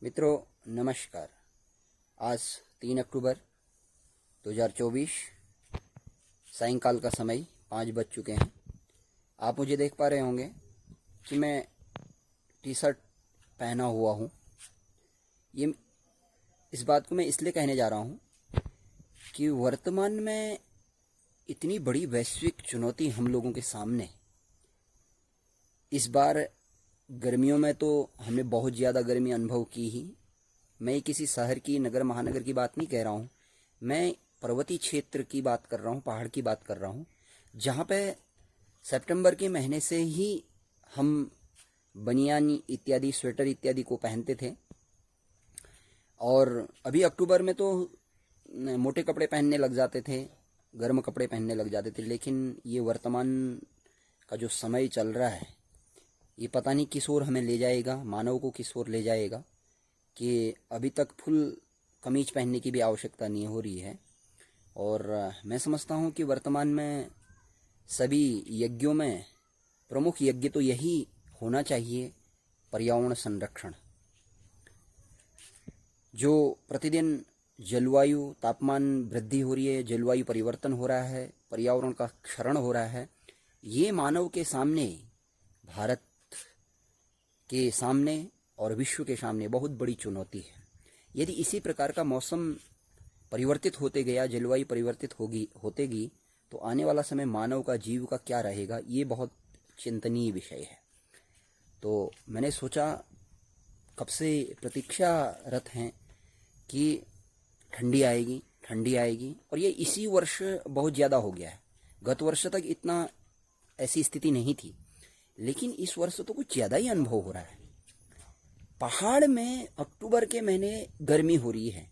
मित्रों नमस्कार। आज 3 अक्टूबर 2024 सायंकाल का समय 5 बज चुके हैं। आप मुझे देख पा रहे होंगे कि मैं टी शर्ट पहना हुआ हूँ। ये इस बात को मैं इसलिए कहने जा रहा हूँ कि वर्तमान में इतनी बड़ी वैश्विक चुनौती हम लोगों के सामने। इस बार गर्मियों में तो हमने बहुत ज़्यादा गर्मी अनुभव की ही। मैं किसी शहर की, नगर महानगर की बात नहीं कह रहा हूँ, मैं पर्वतीय क्षेत्र की बात कर रहा हूँ, पहाड़ की बात कर रहा हूँ, जहाँ पे सितंबर के महीने से ही हम बनियान इत्यादि, स्वेटर इत्यादि को पहनते थे। और अभी अक्टूबर में तो मोटे कपड़े पहनने लग जाते थे, गर्म कपड़े पहनने लग जाते थे। लेकिन ये वर्तमान का जो समय चल रहा है, ये पता नहीं किस ओर हमें ले जाएगा, मानव को किस ओर ले जाएगा, कि अभी तक फुल कमीज पहनने की भी आवश्यकता नहीं हो रही है। और मैं समझता हूँ कि वर्तमान में सभी यज्ञों में प्रमुख यज्ञ तो यही होना चाहिए, पर्यावरण संरक्षण। जो प्रतिदिन जलवायु तापमान वृद्धि हो रही है, जलवायु परिवर्तन हो रहा है, पर्यावरण का क्षरण हो रहा है, ये मानव के सामने, भारत के सामने और विश्व के सामने बहुत बड़ी चुनौती है। यदि इसी प्रकार का मौसम परिवर्तित होते गया, जलवायु परिवर्तित होते गई, तो आने वाला समय मानव का, जीव का क्या रहेगा, ये बहुत चिंतनीय विषय है। तो मैंने सोचा, कब से प्रतीक्षारत हैं कि ठंडी आएगी, ठंडी आएगी, और ये इसी वर्ष बहुत ज़्यादा हो गया है। गत वर्ष तक इतना ऐसी स्थिति नहीं थी, लेकिन इस वर्ष तो कुछ ज़्यादा ही अनुभव हो रहा है। पहाड़ में अक्टूबर के महीने गर्मी हो रही है,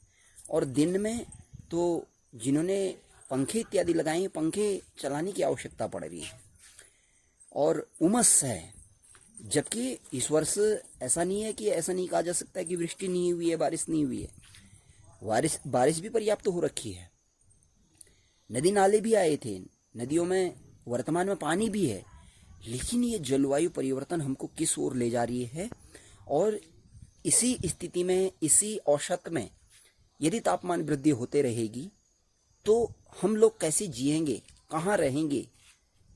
और दिन में तो जिन्होंने पंखे इत्यादि लगाए हैं, पंखे चलाने की आवश्यकता पड़ रही है, और उमस है। जबकि इस वर्ष ऐसा नहीं है कि, ऐसा नहीं कहा जा सकता कि वृष्टि नहीं हुई है, बारिश नहीं हुई है। बारिश भी पर्याप्त हो रखी है, नदी नाले भी आए थे, नदियों में वर्तमान में पानी भी है। लेकिन ये जलवायु परिवर्तन हमको किस ओर ले जा रही है, और इसी स्थिति में, इसी औसत में यदि तापमान वृद्धि होते रहेगी तो हम लोग कैसे जिएंगे, कहाँ रहेंगे,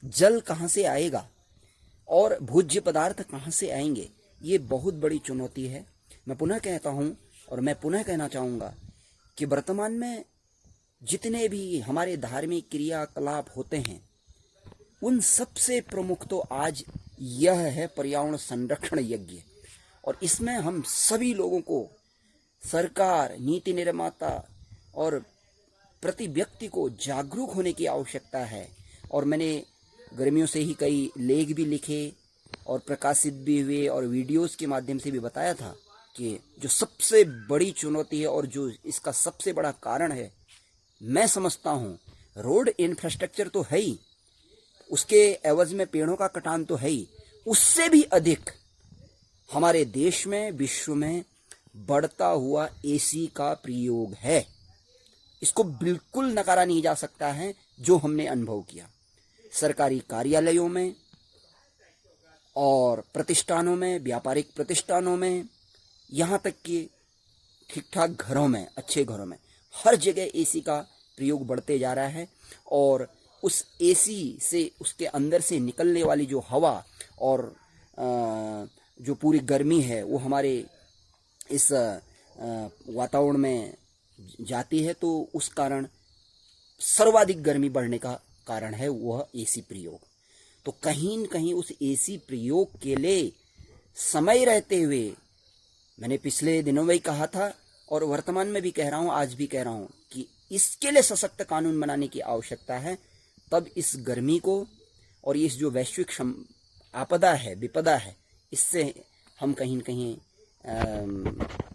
जल कहाँ से आएगा, और भोज्य पदार्थ कहाँ से आएंगे। ये बहुत बड़ी चुनौती है। मैं पुनः कहता हूँ, और मैं पुनः कहना चाहूँगा कि वर्तमान में जितने भी हमारे धार्मिक क्रियाकलाप होते हैं, उन सबसे प्रमुख तो आज यह है पर्यावरण संरक्षण यज्ञ। और इसमें हम सभी लोगों को, सरकार, नीति निर्माता और प्रति व्यक्ति को जागरूक होने की आवश्यकता है। और मैंने गर्मियों से ही कई लेख भी लिखे और प्रकाशित भी हुए, और वीडियोस के माध्यम से भी बताया था कि जो सबसे बड़ी चुनौती है और जो इसका सबसे बड़ा कारण है, मैं समझता हूँ रोड इंफ्रास्ट्रक्चर तो है ही, उसके एवज में पेड़ों का कटान तो है ही, उससे भी अधिक हमारे देश में, विश्व में बढ़ता हुआ एसी का प्रयोग है। इसको बिल्कुल नकारा नहीं जा सकता है। जो हमने अनुभव किया सरकारी कार्यालयों में और प्रतिष्ठानों में, व्यापारिक प्रतिष्ठानों में, यहाँ तक कि ठीक ठाक घरों में, अच्छे घरों में, हर जगह एसी का प्रयोग बढ़ते जा रहा है। और उस एसी से, उसके अंदर से निकलने वाली जो हवा और जो पूरी गर्मी है, वो हमारे इस वातावरण में जाती है। तो उस कारण सर्वाधिक गर्मी बढ़ने का कारण है वह एसी प्रयोग। तो कहीं न कहीं उस एसी प्रयोग के लिए समय रहते हुए, मैंने पिछले दिनों में ही कहा था और वर्तमान में भी कह रहा हूँ, आज भी कह रहा हूँ कि इसके लिए सशक्त कानून बनाने की आवश्यकता है। तब इस गर्मी को और इस जो वैश्विक आपदा है, विपदा है, इससे हम कहीं न कहीं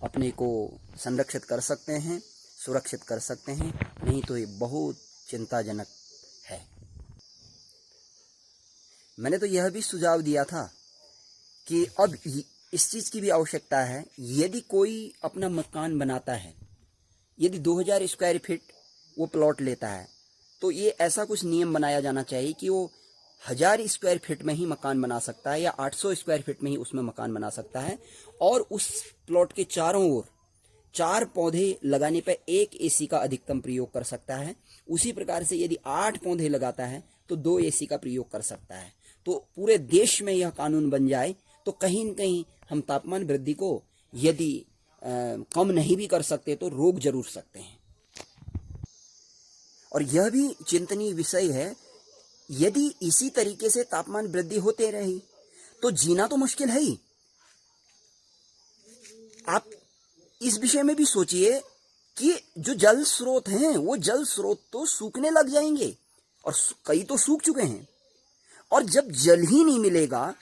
अपने को संरक्षित कर सकते हैं, सुरक्षित कर सकते हैं। नहीं तो ये बहुत चिंताजनक है। मैंने तो यह भी सुझाव दिया था कि अब इस चीज़ की भी आवश्यकता है, यदि कोई अपना मकान बनाता है, यदि 2000 स्क्वायर फीट वो प्लॉट लेता है, तो ये ऐसा कुछ नियम बनाया जाना चाहिए कि वो 1000 स्क्वायर फीट में ही मकान बना सकता है या 800 स्क्वायर फीट में ही उसमें मकान बना सकता है, और उस प्लॉट के चारों ओर 4 पौधे लगाने पर 1 एसी का अधिकतम प्रयोग कर सकता है। उसी प्रकार से यदि 8 पौधे लगाता है तो 2 एसी का प्रयोग कर सकता है। तो पूरे देश में यह कानून बन जाए तो कहीं न कहीं हम तापमान वृद्धि को यदि कम नहीं भी कर सकते तो रोक जरूर सकते हैं। और यह भी चिंतनीय विषय है, यदि इसी तरीके से तापमान वृद्धि होते रही तो जीना तो मुश्किल है ही। आप इस विषय में भी सोचिए कि जो जल स्रोत हैं वो जल स्रोत तो सूखने लग जाएंगे, और कई तो सूख चुके हैं। और जब जल ही नहीं मिलेगा,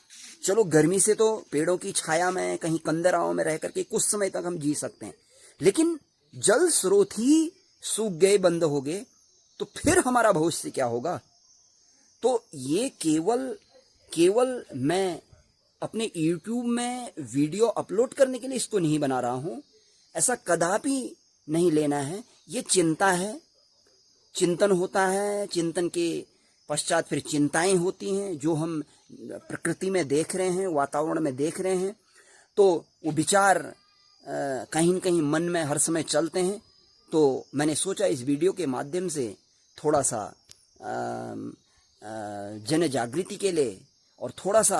चलो गर्मी से तो पेड़ों की छाया में कहीं कंदराओं में रह करके कुछ समय तक हम जी सकते हैं, लेकिन जल स्रोत ही सूख गए, बंद हो गए, तो फिर हमारा भविष्य क्या होगा। तो ये केवल मैं अपने YouTube में वीडियो अपलोड करने के लिए इसको नहीं बना रहा हूं, ऐसा कदापि नहीं लेना है। ये चिंता है, चिंतन होता है, चिंतन के पश्चात फिर चिंताएं होती हैं जो हम प्रकृति में देख रहे हैं, वातावरण में देख रहे हैं, तो वो विचार कहीं न कहीं मन में हर समय चलते हैं। तो मैंने सोचा इस वीडियो के माध्यम से थोड़ा सा जन जागृति के लिए और थोड़ा सा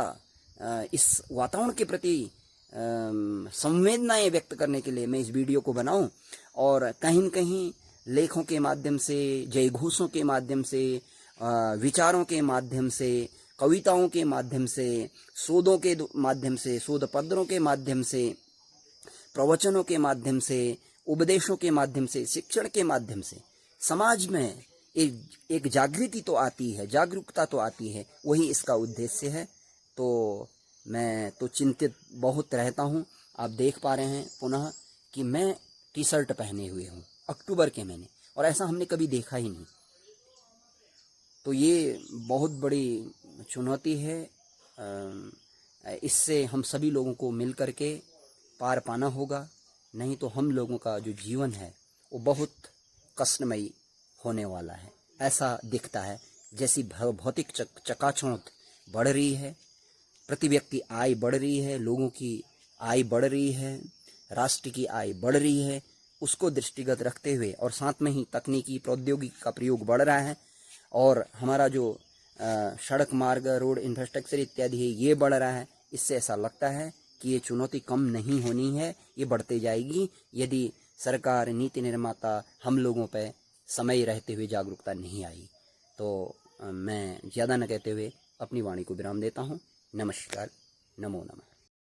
इस वातावरण के प्रति संवेदनाएं व्यक्त करने के लिए मैं इस वीडियो को बनाऊं, और कहीं न कहीं लेखों के माध्यम से, जयघोषों के माध्यम से, विचारों के माध्यम से, कविताओं के माध्यम से, शोधों के माध्यम से, शोध पत्रों के माध्यम से, प्रवचनों के माध्यम से, उपदेशों के माध्यम से, शिक्षण के माध्यम से समाज में एक जागृति तो आती है, जागरूकता तो आती है, वही इसका उद्देश्य है। तो मैं तो चिंतित बहुत रहता हूँ। आप देख पा रहे हैं पुनः कि मैं टी शर्ट पहने हुए हूँ अक्टूबर के महीने, और ऐसा हमने कभी देखा ही नहीं। तो ये बहुत बड़ी चुनौती है, इससे हम सभी लोगों को मिल करके पार पाना होगा, नहीं तो हम लोगों का जो जीवन है वो बहुत कष्टमयी होने वाला है। ऐसा दिखता है जैसी भौतिक चकाचौंध बढ़ रही है, प्रति व्यक्ति आय बढ़ रही है, लोगों की आय बढ़ रही है, राष्ट्र की आय बढ़ रही है, उसको दृष्टिगत रखते हुए, और साथ में ही तकनीकी प्रौद्योगिकी का प्रयोग बढ़ रहा है, और हमारा जो सड़क मार्ग, रोड इंफ्रास्ट्रक्चर इत्यादि है ये बढ़ रहा है। इससे ऐसा लगता है कि ये चुनौती कम नहीं होनी है, ये बढ़ते जाएगी यदि सरकार, नीति निर्माता हम लोगों पे समय रहते हुए जागरूकता नहीं आई। तो मैं ज़्यादा न कहते हुए अपनी वाणी को विराम देता हूँ। नमस्कार, नमो नमः।